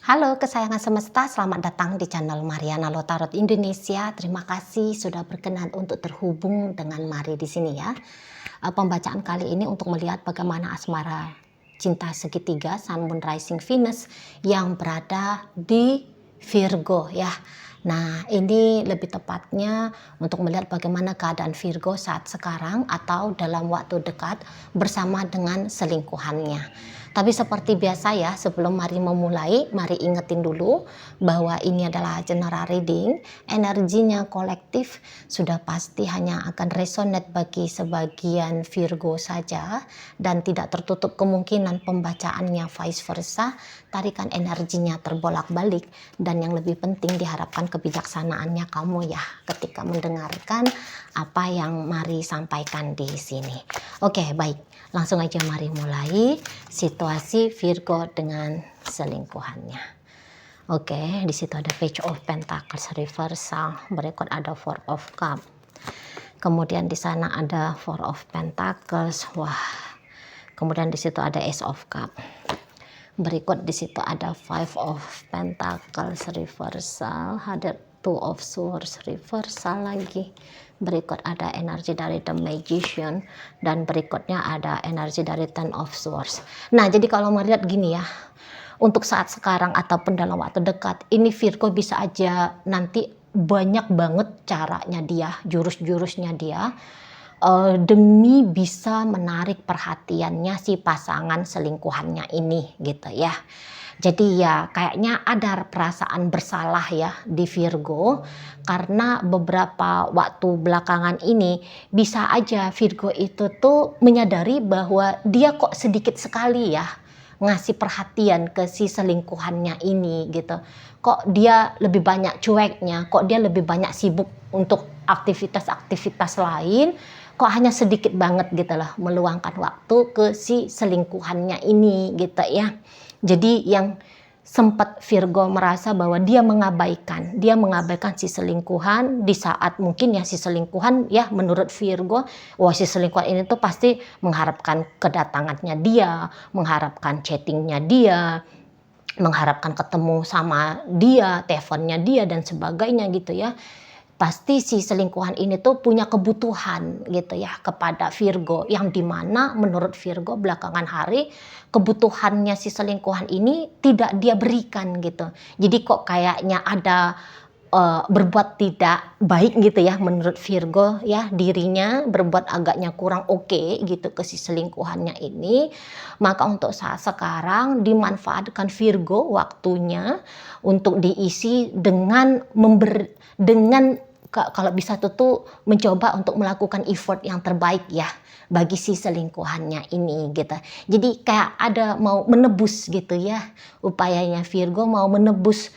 Halo kesayangan semesta, selamat datang di channel Mariana Lotarot Indonesia. Terima kasih sudah berkenan untuk terhubung dengan Mari di sini ya. Pembacaan kali ini untuk melihat bagaimana asmara cinta segitiga Sun Moon Rising Venus yang berada di Virgo ya. Nah, ini lebih tepatnya untuk melihat bagaimana keadaan Virgo saat sekarang atau dalam waktu dekat bersama dengan selingkuhannya. Tapi seperti biasa ya, sebelum mari memulai, mari ingetin dulu bahwa ini adalah general reading. Energinya kolektif sudah pasti hanya akan resonate bagi sebagian Virgo saja dan tidak tertutup kemungkinan pembacaannya vice versa. Tarikan energinya terbolak-balik dan yang lebih penting diharapkan kebijaksanaannya kamu ya ketika mendengarkan apa yang Mari sampaikan di sini. Oke, baik. Langsung aja mari mulai situasi Virgo dengan selingkuhannya. Oke, di situ ada Page of Pentacles reversal, berikut ada Four of Cups. Kemudian di sana ada Four of Pentacles. Wah. Kemudian di situ ada Ace of Cups. Berikut di situ ada Five of Pentacles reversal, ada Two of Swords reversal lagi. Berikut ada energi dari The Magician dan berikutnya ada energi dari Ten of Swords. Nah, jadi kalau melihat gini ya, untuk saat sekarang ataupun dalam waktu dekat, ini Virgo bisa aja nanti banyak banget caranya dia, jurus-jurusnya dia demi bisa menarik perhatiannya si pasangan selingkuhannya ini gitu ya. Jadi ya kayaknya ada perasaan bersalah ya di Virgo karena beberapa waktu belakangan ini bisa aja Virgo itu tuh menyadari bahwa dia kok sedikit sekali ya ngasih perhatian ke si selingkuhannya ini gitu. Kok dia lebih banyak cueknya, kok dia lebih banyak sibuk untuk aktivitas-aktivitas lain, kok hanya sedikit banget gitu loh meluangkan waktu ke si selingkuhannya ini gitu ya. Jadi yang sempat Virgo merasa bahwa dia mengabaikan si selingkuhan di saat mungkin ya si selingkuhan ya menurut Virgo, wah si selingkuhan ini tuh pasti mengharapkan kedatangannya dia, mengharapkan chattingnya dia, mengharapkan ketemu sama dia, teleponnya dia dan sebagainya gitu ya. Pasti si selingkuhan ini tuh punya kebutuhan gitu ya kepada Virgo yang dimana menurut Virgo belakangan hari kebutuhannya si selingkuhan ini tidak dia berikan gitu. Jadi kok kayaknya ada berbuat tidak baik gitu ya menurut Virgo ya, dirinya berbuat agaknya kurang oke gitu ke si selingkuhannya ini. Maka untuk saat sekarang dimanfaatkan Virgo waktunya untuk diisi dengan kalau bisa tuh mencoba untuk melakukan effort yang terbaik ya bagi si selingkuhannya ini gitu. Jadi kayak ada mau menebus gitu ya, upayanya Virgo mau menebus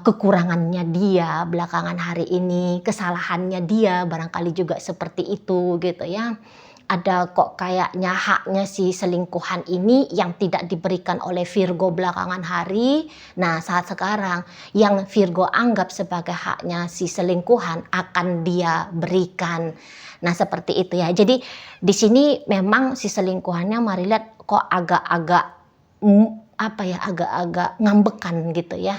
kekurangannya dia belakangan hari ini, kesalahannya dia barangkali juga seperti itu gitu ya. Ada kok kayaknya haknya si selingkuhan ini yang tidak diberikan oleh Virgo belakangan hari. Nah, saat sekarang yang Virgo anggap sebagai haknya si selingkuhan akan dia berikan. Nah, seperti itu ya. Jadi di sini memang si selingkuhannya mari lihat kok agak-agak agak-agak ngambekan gitu ya.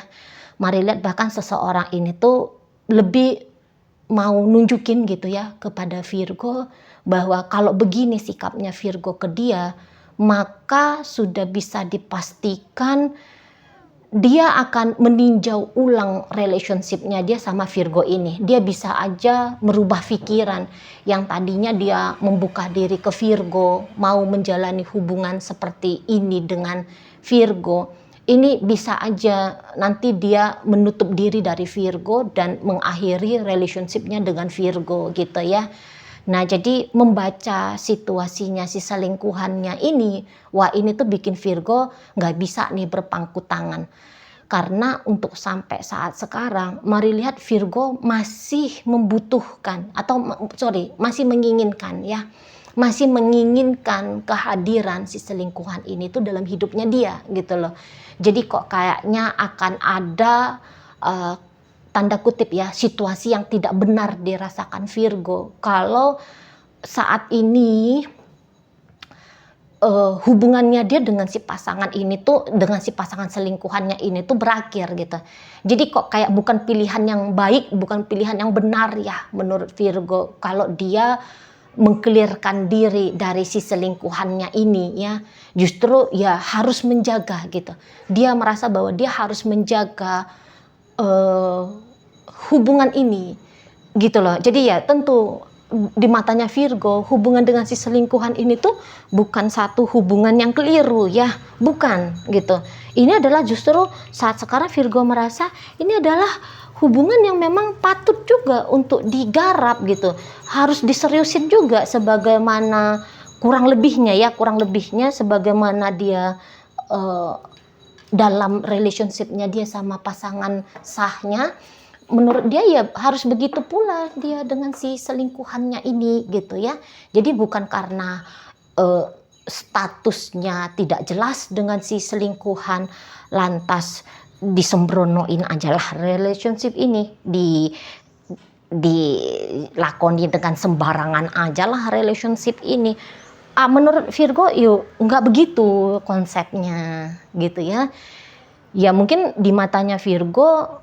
Mari lihat bahkan seseorang ini tuh lebih mau nunjukin gitu ya kepada Virgo bahwa kalau begini sikapnya Virgo ke dia, maka sudah bisa dipastikan dia akan meninjau ulang relationship-nya dia sama Virgo ini. Dia bisa aja merubah pikiran yang tadinya dia membuka diri ke Virgo, mau menjalani hubungan seperti ini dengan Virgo. Ini bisa aja nanti dia menutup diri dari Virgo dan mengakhiri relationship-nya dengan Virgo gitu ya. Nah, jadi membaca situasinya si selingkuhannya ini, wah ini tuh bikin Virgo nggak bisa nih berpangku tangan. Karena untuk sampai saat sekarang, mari lihat Virgo masih membutuhkan masih menginginkan ya. Masih menginginkan kehadiran si selingkuhan ini tuh dalam hidupnya dia gitu loh. Jadi kok kayaknya akan ada tanda kutip ya situasi yang tidak benar dirasakan Virgo kalau saat ini hubungannya dia dengan si pasangan ini tuh, dengan si pasangan selingkuhannya ini tuh berakhir gitu. Jadi kok kayak bukan pilihan yang baik, bukan pilihan yang benar ya menurut Virgo kalau dia mengkelirkan diri dari si selingkuhannya ini ya. Justru ya harus menjaga gitu. Dia merasa bahwa dia harus menjaga hubungan ini gitu loh. Jadi ya tentu di matanya Virgo, hubungan dengan si selingkuhan ini tuh bukan satu hubungan yang keliru ya, bukan gitu. Ini adalah justru saat sekarang Virgo merasa ini adalah hubungan yang memang patut juga untuk digarap gitu. Harus diseriusin juga sebagaimana kurang lebihnya sebagaimana dia dalam relationship-nya dia sama pasangan sahnya. Menurut dia ya harus begitu pula dia dengan si selingkuhannya ini gitu ya. Jadi bukan karena statusnya tidak jelas dengan si selingkuhan lantas disembronoin aja lah relationship ini, dilakoni dengan sembarangan aja lah relationship ini. Menurut Virgo yuk nggak begitu konsepnya gitu ya. Ya mungkin di matanya Virgo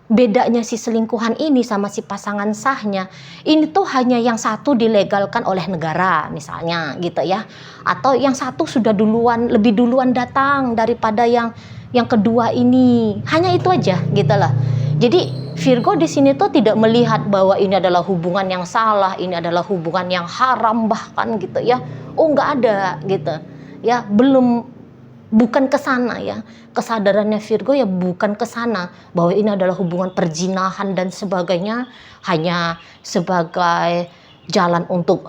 bedanya si selingkuhan ini sama si pasangan sahnya ini tuh hanya yang satu dilegalkan oleh negara misalnya gitu ya, atau yang satu sudah lebih duluan datang daripada yang kedua ini, hanya itu aja gitu lah. Jadi Virgo di sini tuh tidak melihat bahwa ini adalah hubungan yang salah, ini adalah hubungan yang haram bahkan gitu ya. Oh nggak ada gitu ya, bukan ke sana ya. Kesadarannya Virgo ya bukan ke sana bahwa ini adalah hubungan perzinahan dan sebagainya hanya sebagai jalan untuk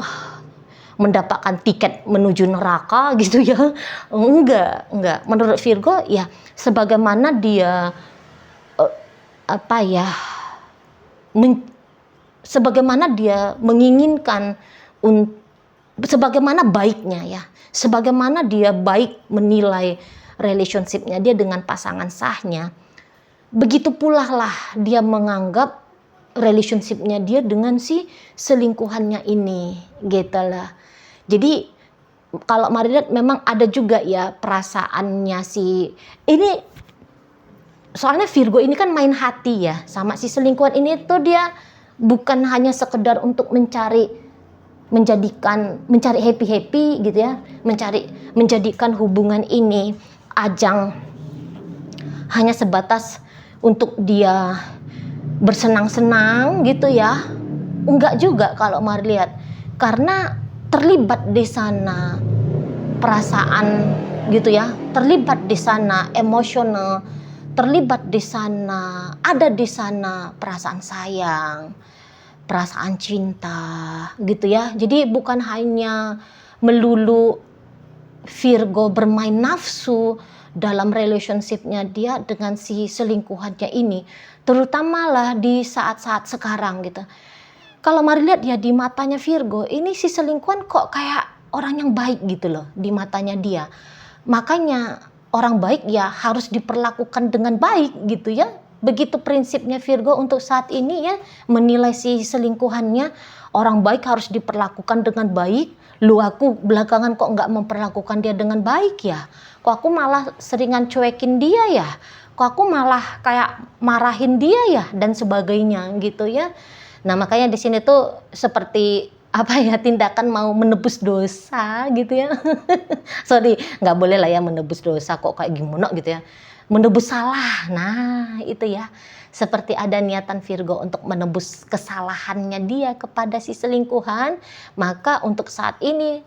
mendapatkan tiket menuju neraka gitu ya. Enggak. Menurut Virgo ya sebagaimana dia sebagaimana dia menginginkan sebagaimana baiknya ya, sebagaimana dia baik menilai relationship-nya dia dengan pasangan sahnya, begitu pula lah dia menganggap relationship-nya dia dengan si selingkuhannya ini gitu lah. Jadi kalau Mari lihat memang ada juga ya perasaannya si ini, soalnya Virgo ini kan main hati ya sama si selingkuhan ini tuh, dia bukan hanya sekedar untuk mencari happy gitu ya, menjadikan hubungan ini ajang hanya sebatas untuk dia bersenang-senang gitu ya. Enggak juga kalau Mari lihat, karena terlibat di sana perasaan gitu ya, terlibat di sana emosional, terlibat di sana, ada di sana perasaan sayang, perasaan cinta gitu ya. Jadi bukan hanya melulu Virgo bermain nafsu dalam relationship-nya dia dengan si selingkuhannya ini, terutama lah di saat-saat sekarang gitu. Kalau Mari lihat ya di matanya Virgo ini si selingkuhan kok kayak orang yang baik gitu loh di matanya dia. Makanya orang baik ya harus diperlakukan dengan baik gitu ya. Begitu prinsipnya Virgo untuk saat ini ya, menilai si selingkuhannya. Orang baik harus diperlakukan dengan baik. Lu aku belakangan kok nggak memperlakukan dia dengan baik ya? Kok aku malah seringan cuekin dia ya? Kok aku malah kayak marahin dia ya? Dan sebagainya gitu ya. Nah makanya di sini tuh seperti tindakan mau menebus dosa gitu ya. Sorry, nggak boleh lah ya menebus dosa, kok kayak gimana gitu ya. Menebus salah, nah itu ya. Seperti ada niatan Virgo untuk menebus kesalahannya dia kepada si selingkuhan, maka untuk saat ini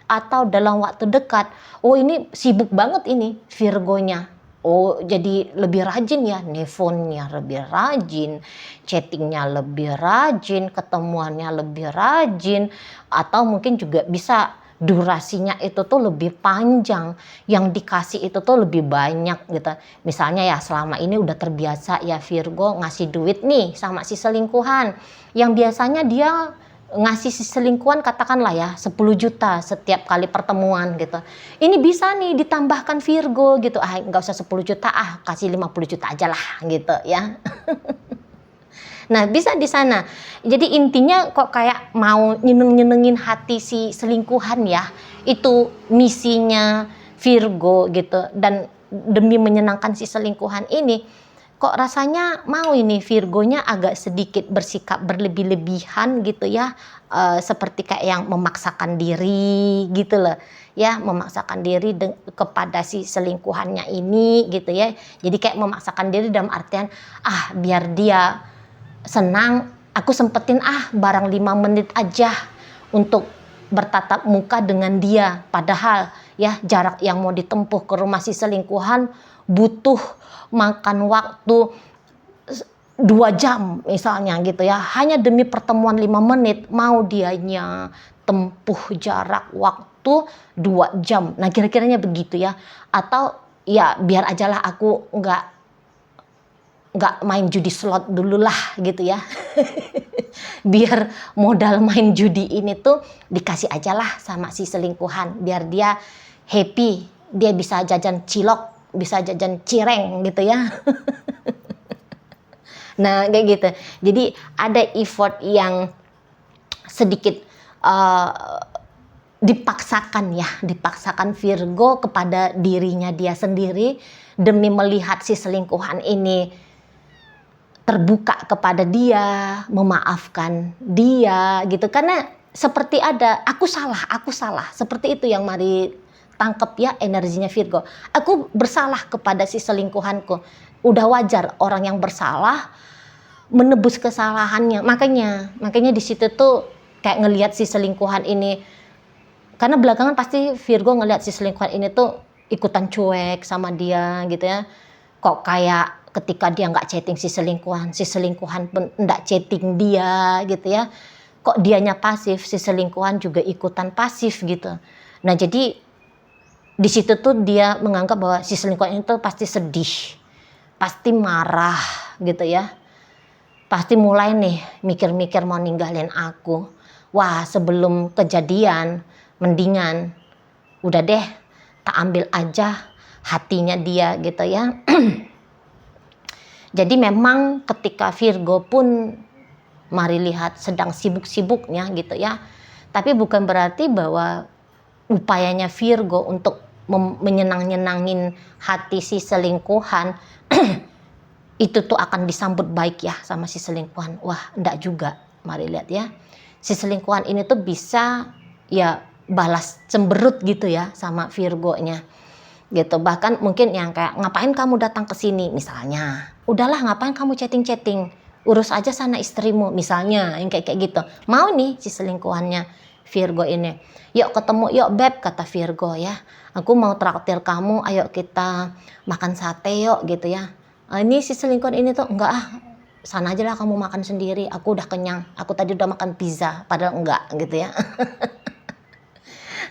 atau dalam waktu dekat, oh ini sibuk banget ini Virgonya. Oh jadi lebih rajin ya, nelfonnya lebih rajin, chattingnya lebih rajin, ketemuannya lebih rajin, atau mungkin juga bisa durasinya itu tuh lebih panjang, yang dikasih itu tuh lebih banyak gitu. Misalnya ya selama ini udah terbiasa ya Virgo ngasih duit nih sama si selingkuhan, yang biasanya dia ngasih si selingkuhan katakanlah ya 10 juta setiap kali pertemuan gitu. Ini bisa nih ditambahkan Virgo gitu, nggak usah 10 juta kasih 50 juta aja lah gitu ya. Nah, bisa di sana. Jadi intinya kok kayak mau nyenengin hati si selingkuhan ya. Itu misinya Virgo gitu. Dan demi menyenangkan si selingkuhan ini, kok rasanya mau ini Virgonya agak sedikit bersikap berlebih-lebihan gitu ya. Seperti kayak yang memaksakan diri gitu loh. Ya, memaksakan diri kepada si selingkuhannya ini gitu ya. Jadi kayak memaksakan diri dalam artian biar dia senang, aku sempetin barang 5 menit aja untuk bertatap muka dengan dia. Padahal ya jarak yang mau ditempuh ke rumah si selingkuhan butuh makan waktu 2 jam misalnya gitu ya. Hanya demi pertemuan 5 menit mau dianya tempuh jarak waktu 2 jam. Nah, kira-kiranya begitu ya. Atau ya biar ajalah aku nggak main judi slot dulu lah gitu ya. Biar modal main judi ini tuh dikasih aja lah sama si selingkuhan. Biar dia happy, dia bisa jajan cilok, bisa jajan cireng gitu ya. Nah, kayak gitu. Jadi ada effort yang sedikit dipaksakan Virgo kepada dirinya dia sendiri demi melihat si selingkuhan ini terbuka kepada dia, memaafkan dia gitu. Karena seperti ada aku salah, seperti itu yang mari tangkep ya energinya Virgo. Aku bersalah kepada si selingkuhanku. Udah wajar orang yang bersalah menebus kesalahannya. Makanya di situ tuh kayak ngelihat si selingkuhan ini, karena belakangan pasti Virgo ngelihat si selingkuhan ini tuh ikutan cuek sama dia gitu ya. Kok kayak ketika dia nggak chatting si selingkuhan pun nggak chatting dia gitu ya. Kok dianya pasif, si selingkuhan juga ikutan pasif gitu. Nah, jadi di situ tuh dia menganggap bahwa si selingkuhan itu pasti sedih, pasti marah gitu ya. Pasti mulai nih mikir-mikir mau ninggalin aku. Wah, sebelum kejadian mendingan udah deh tak ambil aja hatinya dia gitu ya. Jadi memang ketika Virgo pun mari lihat sedang sibuk-sibuknya gitu ya. Tapi bukan berarti bahwa upayanya Virgo untuk menyenang-nyenangin hati si selingkuhan itu tuh akan disambut baik ya sama si selingkuhan. Wah, enggak juga. Mari lihat ya. Si selingkuhan ini tuh bisa ya balas cemberut gitu ya sama Virgonya. Gitu. Bahkan mungkin yang kayak ngapain kamu datang ke sini misalnya. Udahlah, ngapain kamu chatting-chatting. Urus aja sana istrimu misalnya, yang kayak gitu. Mau nih si selingkuhannya Virgo ini. Yuk ketemu, yuk beb, kata Virgo ya. Aku mau traktir kamu, ayo kita makan sate yuk gitu ya. Ini si selingkuhan ini tuh enggak sana aja lah kamu makan sendiri, aku udah kenyang, aku tadi udah makan pizza, padahal enggak gitu ya.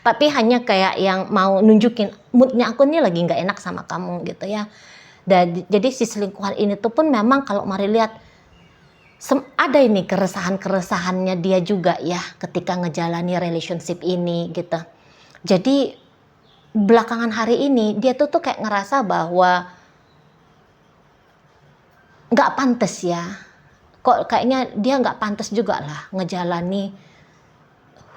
Tapi hanya kayak yang mau nunjukin moodnya aku nih lagi nggak enak sama kamu gitu ya. Dan jadi si selingkuhan ini tuh pun memang kalau mari lihat ada ini keresahannya dia juga ya ketika ngejalani relationship ini gitu. Jadi belakangan hari ini dia tuh kayak ngerasa bahwa nggak pantas ya. Kok kayaknya dia nggak pantas juga lah ngejalani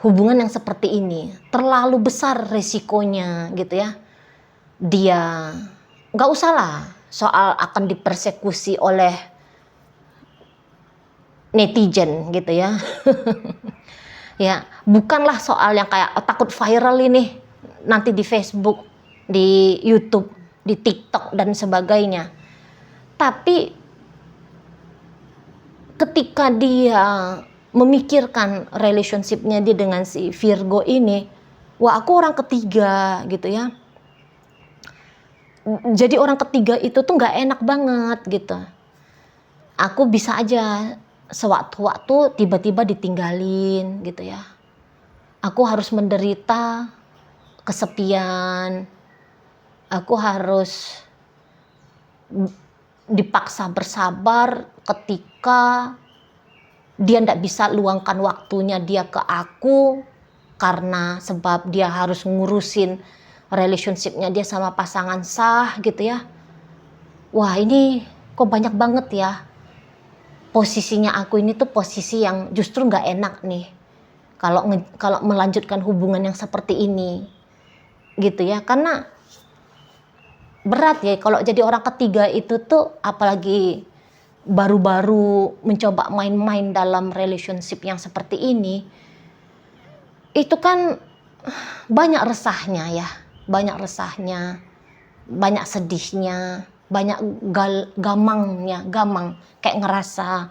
hubungan yang seperti ini. Terlalu besar resikonya gitu ya. Dia nggak usah lah soal akan dipersekusi oleh netizen gitu ya. Ya, bukanlah soal yang kayak takut viral ini nanti di Facebook, di YouTube, di TikTok dan sebagainya. Tapi ketika dia memikirkan relationship-nya dia dengan si Virgo ini, wah aku orang ketiga gitu ya. Jadi orang ketiga itu tuh nggak enak banget gitu. Aku bisa aja sewaktu-waktu tiba-tiba ditinggalin gitu ya. Aku harus menderita kesepian. Aku harus dipaksa bersabar ketika dia nggak bisa luangkan waktunya dia ke aku karena sebab dia harus ngurusin relationship-nya dia sama pasangan sah gitu ya. Wah, ini kok banyak banget ya posisinya aku ini tuh posisi yang justru nggak enak nih kalau melanjutkan hubungan yang seperti ini gitu ya, karena berat ya kalau jadi orang ketiga itu tuh, apalagi baru-baru mencoba main-main dalam relationship yang seperti ini, itu kan banyak resahnya ya, banyak resahnya, banyak sedihnya, banyak gamang kayak ngerasa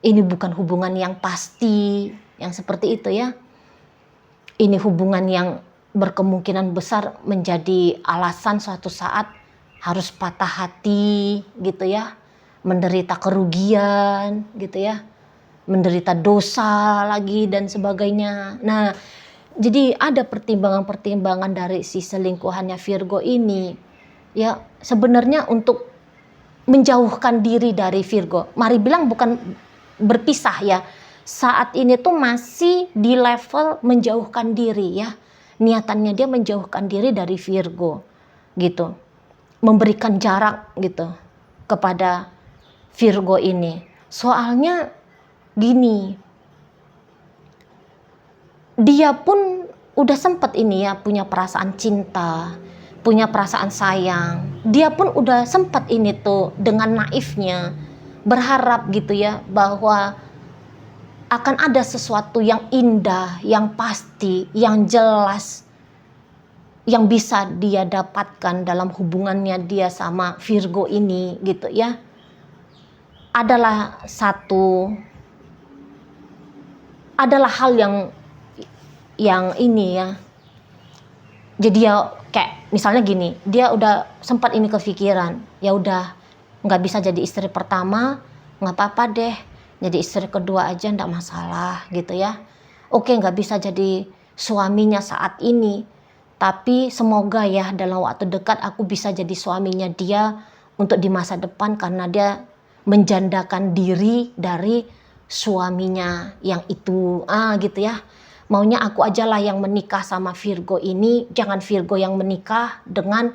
ini bukan hubungan yang pasti, yang seperti itu ya. Ini hubungan yang berkemungkinan besar menjadi alasan suatu saat harus patah hati gitu ya, menderita kerugian gitu ya, menderita dosa lagi dan sebagainya. Nah, jadi ada pertimbangan-pertimbangan dari si selingkuhannya Virgo ini ya, sebenarnya untuk menjauhkan diri dari Virgo. Mari bilang bukan berpisah ya, saat ini tuh masih di level menjauhkan diri ya, niatannya dia menjauhkan diri dari Virgo gitu, memberikan jarak gitu kepada Virgo ini. Soalnya gini, dia pun udah sempet ini ya punya perasaan cinta, punya perasaan sayang. Dia pun udah sempet ini tuh dengan naifnya berharap gitu ya bahwa akan ada sesuatu yang indah, yang pasti, yang jelas, yang bisa dia dapatkan dalam hubungannya dia sama Virgo ini gitu ya. Adalah hal yang ini ya. Jadi ya kayak misalnya gini, dia udah sempat ini kepikiran, ya udah nggak bisa jadi istri pertama, nggak apa-apa deh, jadi istri kedua aja nggak masalah gitu ya. Oke, nggak bisa jadi suaminya saat ini, tapi semoga ya dalam waktu dekat aku bisa jadi suaminya dia untuk di masa depan, karena dia menjandakan diri dari suaminya yang itu gitu ya. Maunya aku aja lah yang menikah sama Virgo ini, jangan Virgo yang menikah dengan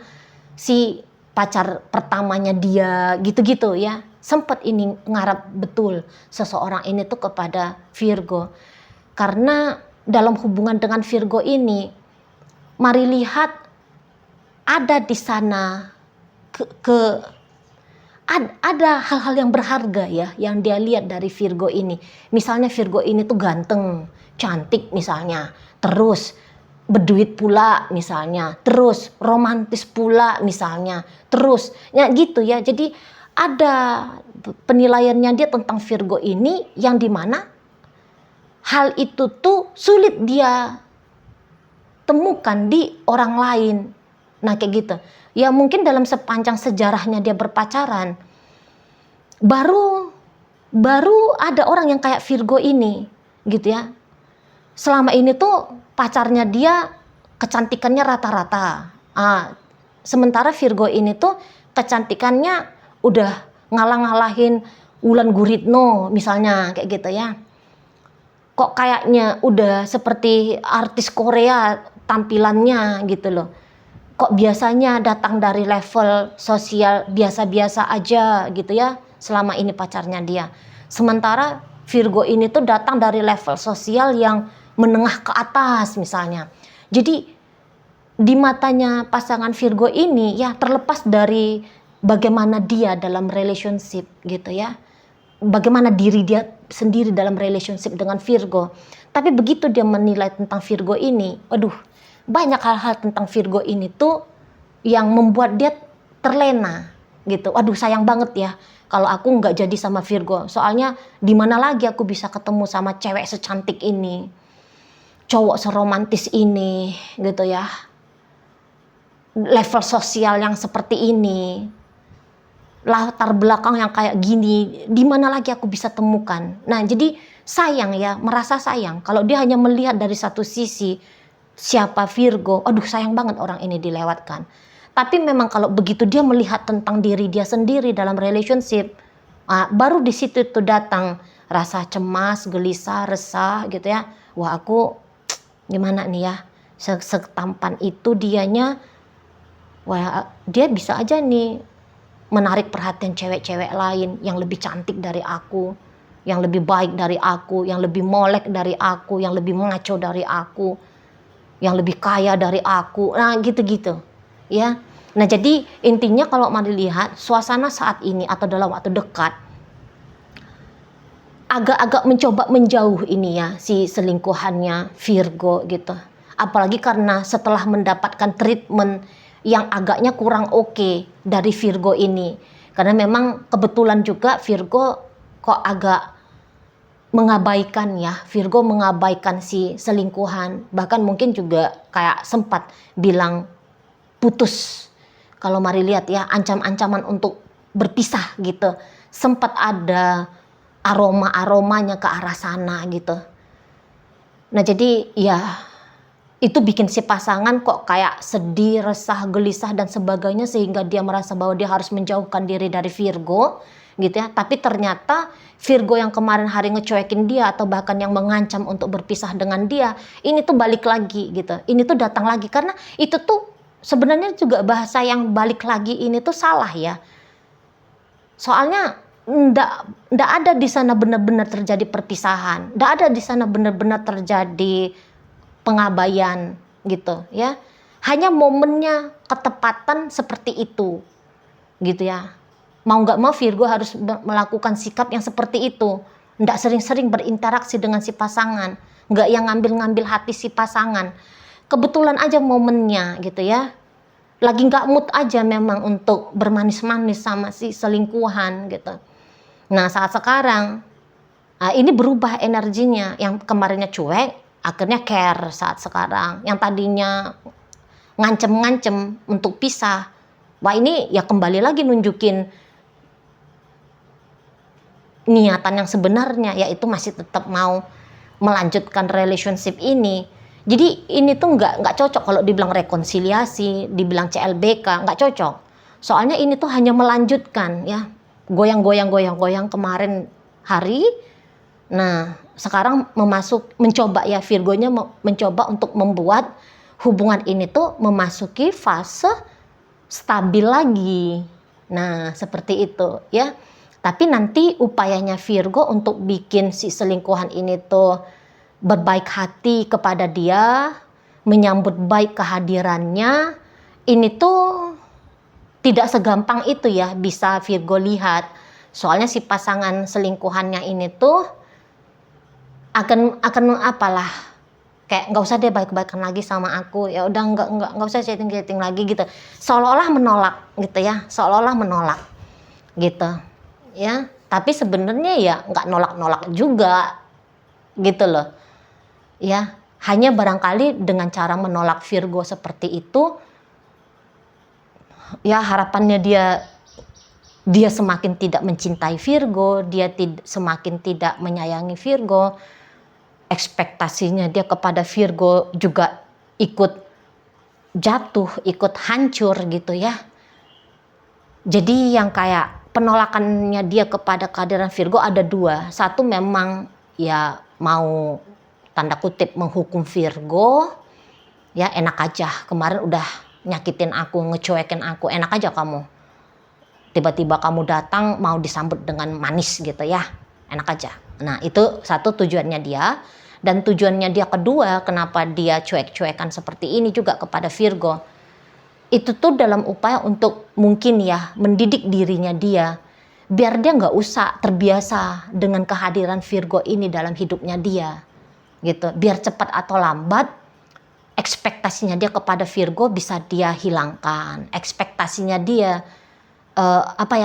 si pacar pertamanya dia gitu-gitu ya. Sempet ini ngarap betul seseorang ini tuh kepada Virgo. Karena dalam hubungan dengan Virgo ini, mari lihat ada di sana ada hal-hal yang berharga ya yang dia lihat dari Virgo ini. Misalnya Virgo ini tuh ganteng, cantik misalnya, terus berduit pula misalnya, terus romantis pula misalnya, terus ya gitu ya. Jadi ada penilaiannya dia tentang Virgo ini yang dimana hal itu tuh sulit dia temukan di orang lain. Nah kayak gitu. Ya mungkin dalam sepanjang sejarahnya dia berpacaran, baru ada orang yang kayak Virgo ini gitu ya. Selama ini tuh pacarnya dia kecantikannya rata-rata. Sementara Virgo ini tuh kecantikannya udah ngalah-ngalahin Wulan Guritno misalnya kayak gitu ya. Kok kayaknya udah seperti artis Korea tampilannya gitu loh. Kok biasanya datang dari level sosial biasa-biasa aja gitu ya selama ini pacarnya dia. Sementara Virgo ini tuh datang dari level sosial yang menengah ke atas misalnya. Jadi di matanya pasangan Virgo ini ya, terlepas dari bagaimana dia dalam relationship gitu ya, bagaimana diri dia sendiri dalam relationship dengan Virgo, tapi begitu dia menilai tentang Virgo ini, aduh, banyak hal-hal tentang Virgo ini tuh yang membuat dia terlena gitu. Aduh sayang banget ya kalau aku nggak jadi sama Virgo, soalnya di mana lagi aku bisa ketemu sama cewek secantik ini, cowok seromantis ini gitu ya, level sosial yang seperti ini, latar belakang yang kayak gini, di mana lagi aku bisa temukan. Nah jadi sayang ya, merasa sayang kalau dia hanya melihat dari satu sisi siapa Virgo. Aduh sayang banget orang ini dilewatkan. Tapi memang kalau begitu dia melihat tentang diri dia sendiri dalam relationship, baru di situ tuh datang rasa cemas, gelisah, resah gitu ya. Wah aku gimana nih ya, setampan itu dianya, wah dia bisa aja nih menarik perhatian cewek-cewek lain yang lebih cantik dari aku. yang lebih baik dari aku, yang lebih molek dari aku, yang lebih maco dari aku, yang lebih kaya dari aku. Nah, gitu-gitu. Ya. Nah, jadi intinya kalau mari lihat suasana saat ini atau dalam waktu dekat agak-agak mencoba menjauh ini ya si selingkuhannya Virgo gitu. Apalagi karena setelah mendapatkan treatment yang agaknya kurang oke dari Virgo ini. Karena memang kebetulan juga Virgo kok agak mengabaikan ya, Virgo mengabaikan si selingkuhan. Bahkan mungkin juga kayak sempat bilang putus. Kalau mari lihat ya, ancam-ancaman untuk berpisah gitu. Sempat ada aroma-aromanya ke arah sana gitu. Nah, jadi ya itu bikin si pasangan kok kayak sedih, resah, gelisah dan sebagainya, sehingga dia merasa bahwa dia harus menjauhkan diri dari Virgo gitu ya. Tapi ternyata Virgo yang kemarin hari ngecuekin dia atau bahkan yang mengancam untuk berpisah dengan dia, ini tuh balik lagi gitu. Ini tuh datang lagi karena itu tuh sebenarnya juga bahasa yang balik lagi ini tuh salah ya. Soalnya ndak ada di sana benar-benar terjadi perpisahan, ndak ada di sana benar-benar terjadi pengabaian gitu ya. Hanya momennya ketepatan seperti itu gitu ya. Mau nggak mau Virgo harus melakukan sikap yang seperti itu. Nggak sering-sering berinteraksi dengan si pasangan, nggak yang ngambil-ngambil hati si pasangan. Kebetulan aja momennya gitu ya. Lagi nggak mood aja memang untuk bermanis-manis sama si selingkuhan gitu. Nah, saat sekarang ini berubah energinya, yang kemarinnya cuek akhirnya care saat sekarang, yang tadinya ngancem-ngancem untuk pisah, wah ini ya kembali lagi nunjukin niatan yang sebenarnya, yaitu masih tetap mau melanjutkan relationship ini. Jadi ini tuh nggak cocok kalau dibilang rekonsiliasi, dibilang CLBK, nggak cocok. Soalnya ini tuh hanya melanjutkan ya, goyang kemarin hari. Nah, sekarang mencoba ya, Virgonya mencoba untuk membuat hubungan ini tuh memasuki fase stabil lagi. Nah, seperti itu ya. Tapi nanti upayanya Virgo untuk bikin si selingkuhan ini tuh berbaik hati kepada dia, menyambut baik kehadirannya, ini tuh tidak segampang itu ya bisa Virgo lihat. Soalnya si pasangan selingkuhannya ini tuh akan apalah, kayak nggak usah deh baik-baikan lagi sama aku, ya udah nggak usah chatting lagi gitu, seolah-olah menolak gitu ya, seolah-olah menolak gitu ya. Tapi sebenarnya ya nggak nolak juga gitu loh ya. Hanya barangkali dengan cara menolak Virgo seperti itu ya, harapannya dia semakin tidak mencintai Virgo, dia semakin tidak menyayangi Virgo, ekspektasinya dia kepada Virgo juga ikut jatuh, ikut hancur gitu ya. Jadi yang kayak penolakannya dia kepada kehadiran Virgo ada dua. Satu memang ya mau tanda kutip menghukum Virgo, ya enak aja, kemarin udah nyakitin aku, ngecuekin aku, enak aja kamu. Tiba-tiba kamu datang mau disambut dengan manis gitu ya, enak aja. Nah, itu satu tujuannya dia. Dan tujuannya dia kedua, kenapa dia cuek-cuekan seperti ini juga kepada Virgo, itu tuh dalam upaya untuk mungkin ya mendidik dirinya dia, biar dia nggak usah terbiasa dengan kehadiran Virgo ini dalam hidupnya dia gitu. Biar cepat atau lambat ekspektasinya dia kepada Virgo bisa dia hilangkan, ekspektasinya dia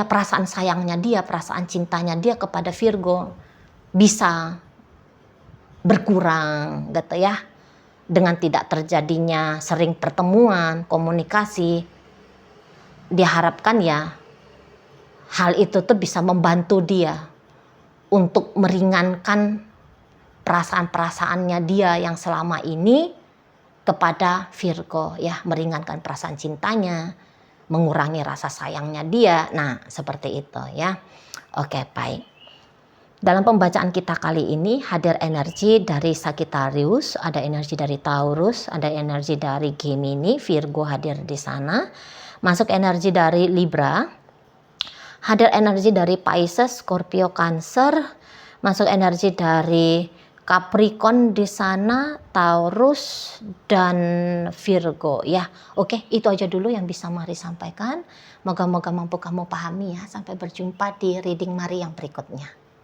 perasaan sayangnya dia, perasaan cintanya dia kepada Virgo bisa berkurang gitu ya. Dengan tidak terjadinya sering pertemuan, komunikasi, diharapkan ya hal itu tuh bisa membantu dia untuk meringankan perasaan-perasaannya dia yang selama ini kepada Virgo ya, meringankan perasaan cintanya, mengurangi rasa sayangnya dia. Nah, seperti itu ya. Oke, baik. Dalam pembacaan kita kali ini hadir energi dari Sagittarius, ada energi dari Taurus, ada energi dari Gemini, Virgo hadir di sana. Masuk energi dari Libra, hadir energi dari Pisces, Scorpio, Cancer, masuk energi dari Capricorn di sana, Taurus dan Virgo ya. Oke, itu aja dulu yang bisa Mari sampaikan. Moga-moga mampu kamu pahami ya. Sampai berjumpa di reading Mari yang berikutnya.